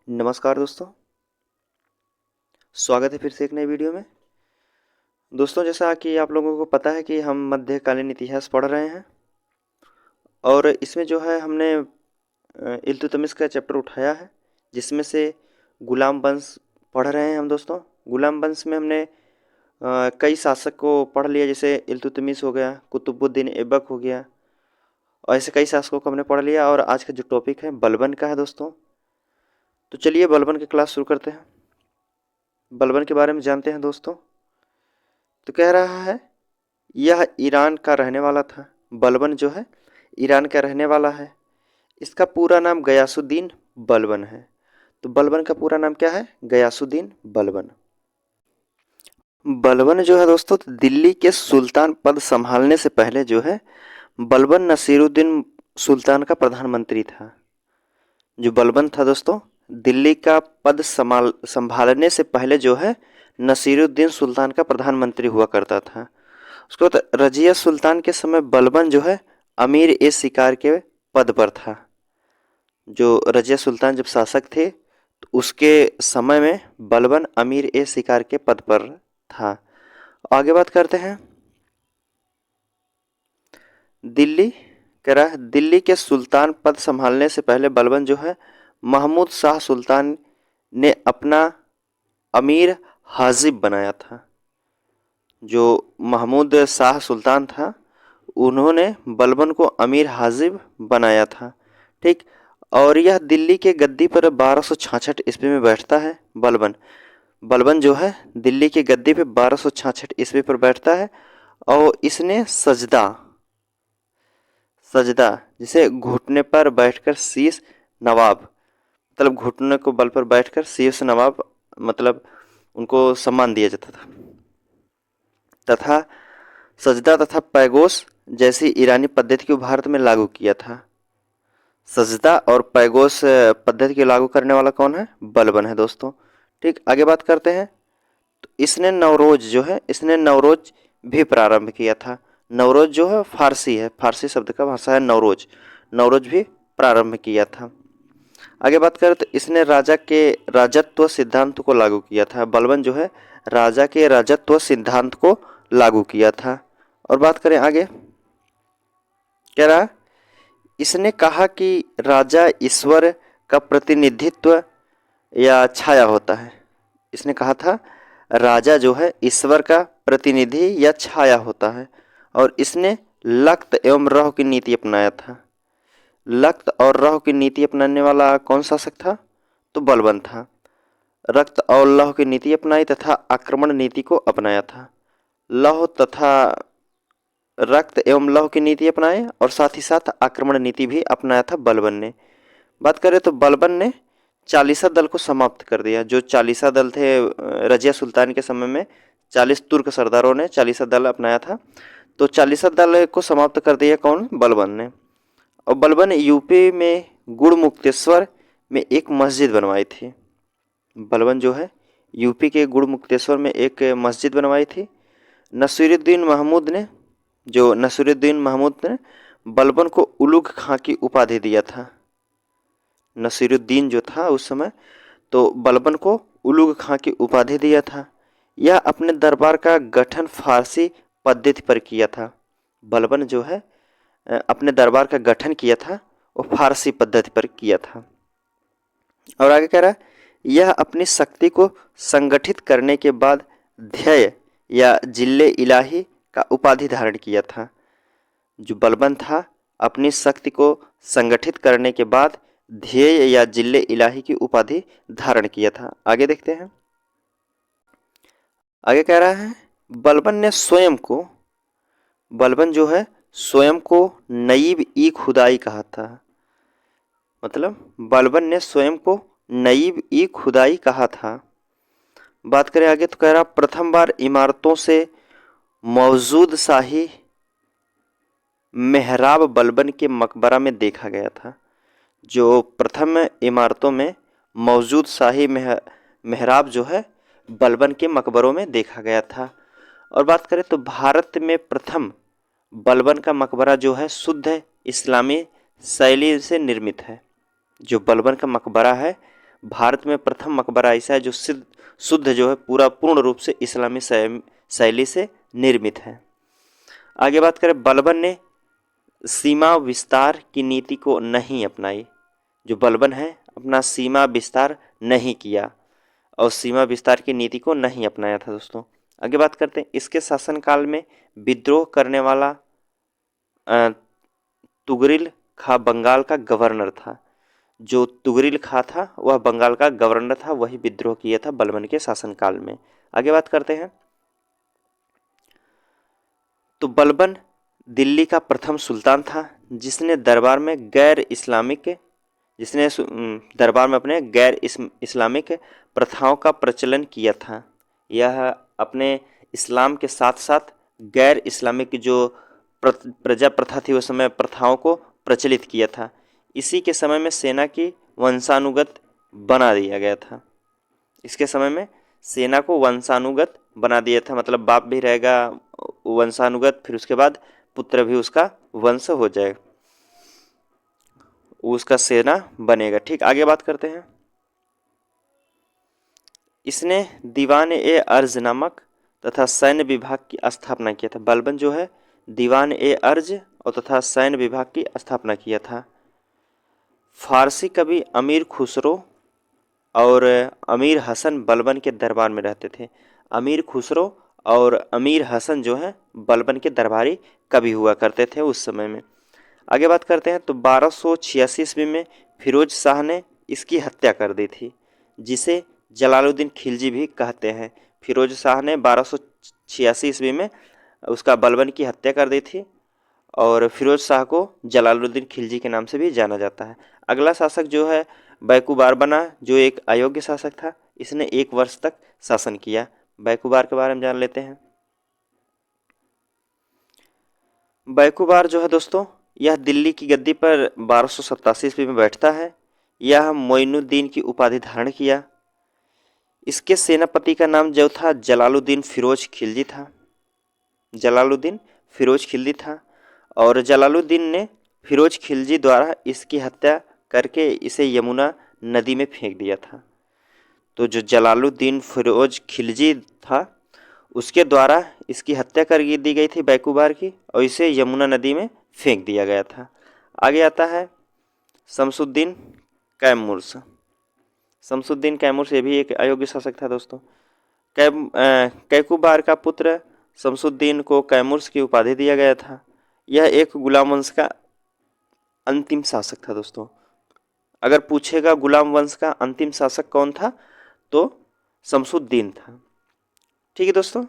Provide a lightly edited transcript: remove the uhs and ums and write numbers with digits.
नमस्कार दोस्तों, स्वागत है फिर से एक नई वीडियो में। दोस्तों, जैसा कि आप लोगों को पता है कि हम मध्यकालीन इतिहास पढ़ रहे हैं और इसमें जो है हमने इल्तुतमिश का चैप्टर उठाया है, जिसमें से गुलाम वंश पढ़ रहे हैं हम दोस्तों। गुलाम वंश में हमने कई शासक को पढ़ लिया, जैसे इल्तुतमिश हो गया, कुतुबुद्दीन ऐबक हो गया, और ऐसे कई शासकों को हमने पढ़ लिया। और आज का जो टॉपिक है बलबन का है दोस्तों। तो चलिए बलबन की क्लास शुरू करते हैं। बलबन के बारे में जानते हैं दोस्तों। तो कह रहा है यह ईरान का रहने वाला था। बलबन जो है ईरान का रहने वाला है। इसका पूरा नाम गयासुद्दीन बलबन है। तो बलबन का पूरा नाम क्या है? गयासुद्दीन बलबन। बलबन जो है दोस्तों, दिल्ली के सुल्तान पद संभालने से पहले जो है बलबन नसीरुद्दीन सुल्तान का प्रधानमंत्री था। जो बलबन था दोस्तों, दिल्ली का पद संभालने से पहले जो है नसीरुद्दीन सुल्तान का प्रधानमंत्री हुआ करता था। उसके बाद रजिया सुल्तान के समय बलबन जो है अमीर ए शिकार के पद पर था। जो रजिया सुल्तान जब शासक थे तो उसके समय में बलबन अमीर ए शिकार के पद पर था। आगे बात करते हैं। दिल्ली कह रहा है दिल्ली के सुल्तान पद संभालने से पहले बलबन जो है महमूद शाह सुल्तान ने अपना अमीर हाजिब बनाया था। जो महमूद शाह सुल्तान था उन्होंने बलबन को अमीर हाजिब बनाया था। ठीक। और यह दिल्ली के गद्दी पर 1266 ईस्वी में बैठता है। बलबन बलबन जो है दिल्ली की गद्दी पे 1266 ईस्वी पर बैठता है। और इसने सजदा सजदा जिसे घुटने पर बैठकर शीश नवाब, मतलब घुटने को बल पर बैठकर शीश नवाब, मतलब उनको सम्मान दिया जाता था, तथा सजदा तथा पैगोस जैसी ईरानी पद्धति को भारत में लागू किया था। सजदा और पैगोस पद्धति को लागू करने वाला कौन है? बलबन है दोस्तों। ठीक, आगे बात करते हैं। तो इसने नवरोज भी प्रारंभ किया था। नवरोज जो है फारसी है, फारसी शब्द का भाषा है नवरोज। नवरोज भी प्रारंभ किया था। आगे बात करें तो इसने राजा के राजत्व सिद्धांत को लागू किया था। बलबन जो है राजा के राजत्व सिद्धांत को लागू किया था। और बात करें आगे, कह रहा इसने कहा कि राजा ईश्वर का प्रतिनिधित्व या छाया होता है। इसने कहा था राजा जो है ईश्वर का प्रतिनिधि या छाया होता है। और इसने लक्त एवं रह की नीति अपनाया था। लक्त और रह की नीति अपनाने वाला कौन शासक था? तो बलबन था। रक्त और लौह की नीति अपनाई तथा आक्रमण नीति को अपनाया था। लौह तथा रक्त एवं लौह की नीति अपनाए और साथ ही साथ आक्रमण नीति भी अपनाया था बलबन ने। बात करें तो बलबन ने चालीसा दल को समाप्त कर दिया। जो चालीसा दल थे रजिया सुल्तान के समय में 40 तुर्क सरदारों ने चालीसा दल अपनाया था। तो चालीसा दल को समाप्त कर दिया कौन? बलबन ने। और बलबन ने यूपी में गुड़मुक्तेश्वर में एक मस्जिद बनवाई थी। बलबन जो है यूपी के गुड़मुक्तेश्वर में एक मस्जिद बनवाई थी। नसीरुद्दीन महमूद ने बलबन को उलुग खां की उपाधि दिया था। नसीरुद्दीन जो था उस समय, तो बलबन को उलुग खां की उपाधि दिया था। यह अपने दरबार का गठन फारसी पद्धति पर किया था। बलबन जो है अपने दरबार का गठन किया था वो फारसी पद्धति पर किया था। और आगे कह रहा है यह अपनी शक्ति को संगठित करने के बाद ध्येय या जिल्ले इलाही का उपाधि धारण किया था। जो बलबन था अपनी शक्ति को संगठित करने के बाद ध्येय या जिल्ले इलाही की उपाधि धारण किया था। आगे देखते हैं। आगे कह रहा है बलबन जो है स्वयं को नईब ई खुदाई कहा था। मतलब बलबन ने स्वयं को नईब ई खुदाई कहा था। बात करें आगे तो कह रहा प्रथम बार इमारतों से मौजूद शाही मेहराब बलबन के मकबरा में देखा गया था। जो प्रथम इमारतों में मौजूद शाही मेहराब जो है बलबन के मकबरों में देखा गया था। और बात करें तो भारत में प्रथम बलबन का मकबरा जो है शुद्ध इस्लामी शैली से निर्मित है। जो बलबन का मकबरा है भारत में प्रथम मकबरा ऐसा है जो शुद्ध जो है पूर्ण रूप से इस्लामी शैली से निर्मित है। आगे बात करें, बलबन ने सीमा विस्तार की नीति को नहीं अपनाई। जो बलबन है अपना सीमा विस्तार नहीं किया और सीमा विस्तार की नीति को नहीं अपनाया था दोस्तों। आगे बात करते हैं, इसके शासनकाल में विद्रोह करने वाला तुगरिल खां बंगाल का गवर्नर था। जो तुगरिल खां था वह बंगाल का गवर्नर था, वही विद्रोह किया था बलबन के शासनकाल में। आगे बात करते हैं, तो बलबन दिल्ली का प्रथम सुल्तान था जिसने दरबार में अपने गैर इस्लामिक प्रथाओं का प्रचलन किया था। यह अपने इस्लाम के साथ साथ गैर इस्लामिक जो प्रजा प्रथा थी उस समय प्रथाओं को प्रचलित किया था। इसी के समय में सेना की वंशानुगत बना दिया गया था। इसके समय में सेना को वंशानुगत बना दिया था, मतलब बाप भी रहेगा वंशानुगत, फिर उसके बाद पुत्र भी उसका वंश हो जाएगा, उसका सेना बनेगा। ठीक, आगे बात करते हैं, इसने दीवान ए अर्ज नामक तथा सैन्य विभाग की स्थापना किया था। बलबन जो है दीवान ए अर्ज और तथा सैन्य विभाग की स्थापना किया था। फारसी कवि अमीर खुसरो और अमीर हसन बलबन के दरबार में रहते थे। अमीर खुसरो और अमीर हसन जो है बलबन के दरबारी कवि हुआ करते थे उस समय में। आगे बात करते हैं, तो 1286 ईस्वी में फिरोज शाह ने इसकी हत्या कर दी थी, जिसे जलालुद्दीन खिलजी भी कहते हैं। फिरोज शाह ने 1286 ईस्वी में उसका बलबन की हत्या कर दी थी और फिरोज शाह को जलालुद्दीन खिलजी के नाम से भी जाना जाता है। अगला शासक जो है बैकुबार बना, जो एक अयोग्य शासक था। इसने 1 वर्ष तक शासन किया। बैकुबार के बारे में जान लेते हैं। बैकुबार जो है दोस्तों, यह दिल्ली की गद्दी पर 1287 ईस्वी में बैठता है। यह मोइनुद्दीन की उपाधि धारण किया। इसके सेनापति का नाम जो था जलालुद्दीन फिरोज खिलजी था। जलालुद्दीन फिरोज खिलजी था और जलालुद्दीन ने फिरोज खिलजी द्वारा इसकी हत्या करके इसे यमुना नदी में फेंक दिया था। तो जो जलालुद्दीन फिरोज खिलजी था उसके द्वारा इसकी हत्या कर दी गई थी बैकुबार की और इसे यमुना नदी में फेंक दिया गया था। आगे आता है शमसुद्दीन कैमूर्स। शमसुद्दीन कैमूर्स ये भी एक अयोग्य शासक था दोस्तों। कैकुबार का पुत्र शमसुद्दीन को कैमूर्स की उपाधि दिया गया था। यह एक गुलाम वंश का अंतिम शासक था दोस्तों। अगर पूछेगा गुलाम वंश का अंतिम शासक कौन था तो शमसुद्दीन था। ठीक है दोस्तों।